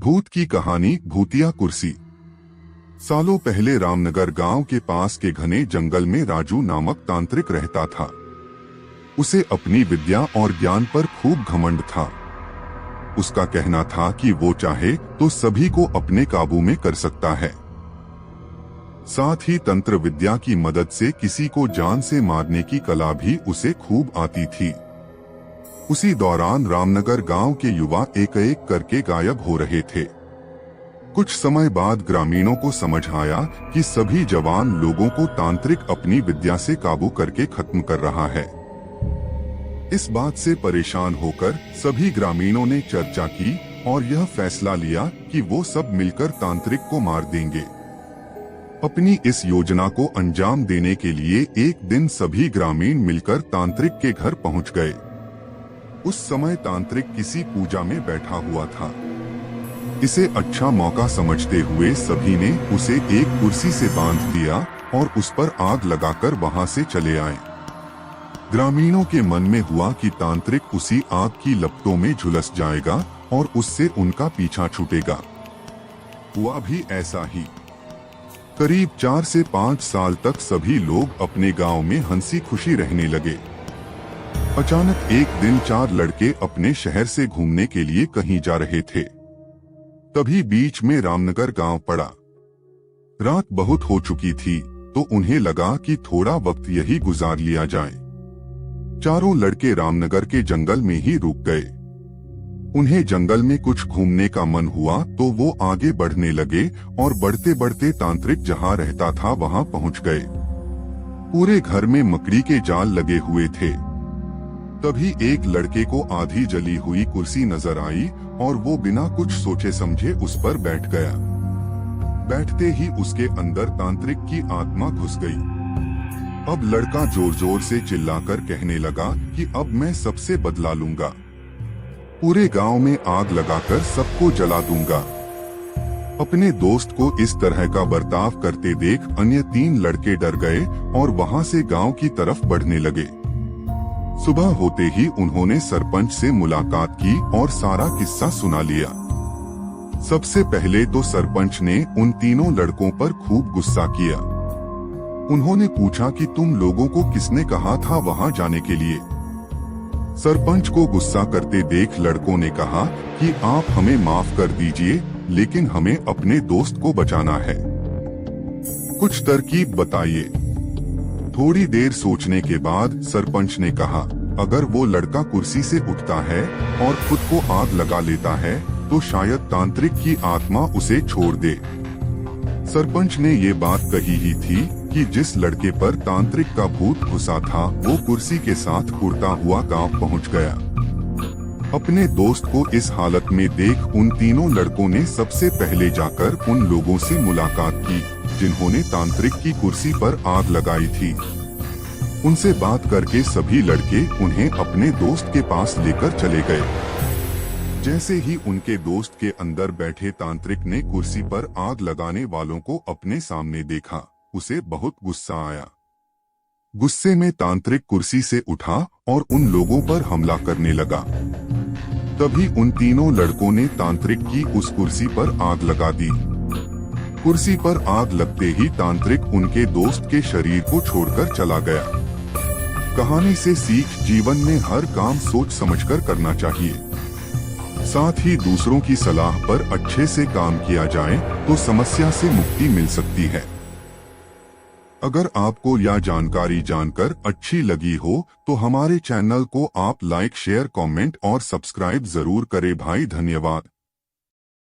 भूत की कहानी भूतिया कुर्सी। सालों पहले रामनगर गांव के पास के घने जंगल में राजू नामक तांत्रिक रहता था। उसे अपनी विद्या और ज्ञान पर खूब घमंड था। उसका कहना था कि वो चाहे तो सभी को अपने काबू में कर सकता है। साथ ही तंत्र विद्या की मदद से किसी को जान से मारने की कला भी उसे खूब आती थी। उसी दौरान रामनगर गांव के युवा एक एक करके गायब हो रहे थे। कुछ समय बाद ग्रामीणों को समझ आया कि सभी जवान लोगों को तांत्रिक अपनी विद्या से काबू करके खत्म कर रहा है। इस बात से परेशान होकर सभी ग्रामीणों ने चर्चा की और यह फैसला लिया कि वो सब मिलकर तांत्रिक को मार देंगे। अपनी इस योजना को अंजाम देने के लिए एक दिन सभी ग्रामीण मिलकर तांत्रिक के घर पहुंच गए। उस समय तांत्रिक किसी पूजा में बैठा हुआ था। इसे अच्छा मौका समझते हुए सभी ने उसे एक कुर्सी से बांध दिया और उस पर आग लगाकर वहां से चले आए। ग्रामीणों के मन में हुआ कि तांत्रिक उसी आग की लपटों में झुलस जाएगा और उससे उनका पीछा छूटेगा। हुआ भी ऐसा ही। करीब 4 से 5 साल तक सभी लोग अपने गांव में हंसी खुशी रहने लगे। अचानक एक दिन 4 लड़के अपने शहर से घूमने के लिए कहीं जा रहे थे। तभी बीच में रामनगर गांव पड़ा। रात बहुत हो चुकी थी तो उन्हें लगा कि थोड़ा वक्त यही गुजार लिया जाए। चारों लड़के रामनगर के जंगल में ही रुक गए। उन्हें जंगल में कुछ घूमने का मन हुआ तो वो आगे बढ़ने लगे और बढ़ते बढ़ते तांत्रिक जहां रहता था वहां पहुंच गए। पूरे घर में मकड़ी के जाल लगे हुए थे। तभी एक लड़के को आधी जली हुई कुर्सी नजर आई और वो बिना कुछ सोचे समझे उस पर बैठ गया। बैठते ही उसके अंदर तांत्रिक की आत्मा घुस गई। अब लड़का जोर जोर से चिल्लाकर कहने लगा कि अब मैं सबसे बदला लूंगा। पूरे गांव में आग लगाकर सबको जला दूंगा। अपने दोस्त को इस तरह का बर्ताव करते देख अन्य 3 लड़के डर गए और वहां से गांव की तरफ बढ़ने लगे। सुबह होते ही उन्होंने सरपंच से मुलाकात की और सारा किस्सा सुना लिया। सबसे पहले तो सरपंच ने उन तीनों लड़कों पर खूब गुस्सा किया। उन्होंने पूछा कि तुम लोगों को किसने कहा था वहां जाने के लिए। सरपंच को गुस्सा करते देख लड़कों ने कहा कि आप हमें माफ कर दीजिए, लेकिन हमें अपने दोस्त को बचाना है। कुछ तरकीब बताइए। थोड़ी देर सोचने के बाद सरपंच ने कहा, अगर वो लड़का कुर्सी से उठता है और खुद को आग लगा लेता है तो शायद तांत्रिक की आत्मा उसे छोड़ दे। सरपंच ने ये बात कही ही थी कि जिस लड़के पर तांत्रिक का भूत घुसा था वो कुर्सी के साथ उड़ता हुआ गांव पहुंच गया। अपने दोस्त को इस हालत में देख उन तीनों लड़कों ने सबसे पहले जाकर उन लोगों से मुलाकात की जिन्होंने तांत्रिक की कुर्सी पर आग लगाई थी। उनसे बात करके सभी लड़के उन्हें अपने दोस्त के पास लेकर चले गए। जैसे ही उनके दोस्त के अंदर बैठे तांत्रिक ने कुर्सी पर आग लगाने वालों को अपने सामने देखा, उसे बहुत गुस्सा आया। गुस्से में तांत्रिक कुर्सी से उठा और उन लोगों पर हमला करने लगा। तभी उन तीनों लड़कों ने तांत्रिक की उस कुर्सी पर आग लगा दी। कुर्सी पर आग लगते ही तांत्रिक उनके दोस्त के शरीर को छोड़कर चला गया। कहानी से सीख, जीवन में हर काम सोच समझकर करना चाहिए। साथ ही दूसरों की सलाह पर अच्छे से काम किया जाए तो समस्या से मुक्ति मिल सकती है। अगर आपको यह जानकारी जानकर अच्छी लगी हो तो हमारे चैनल को आप लाइक, शेयर, कमेंट और सब्सक्राइब जरूर करें भाई। धन्यवाद।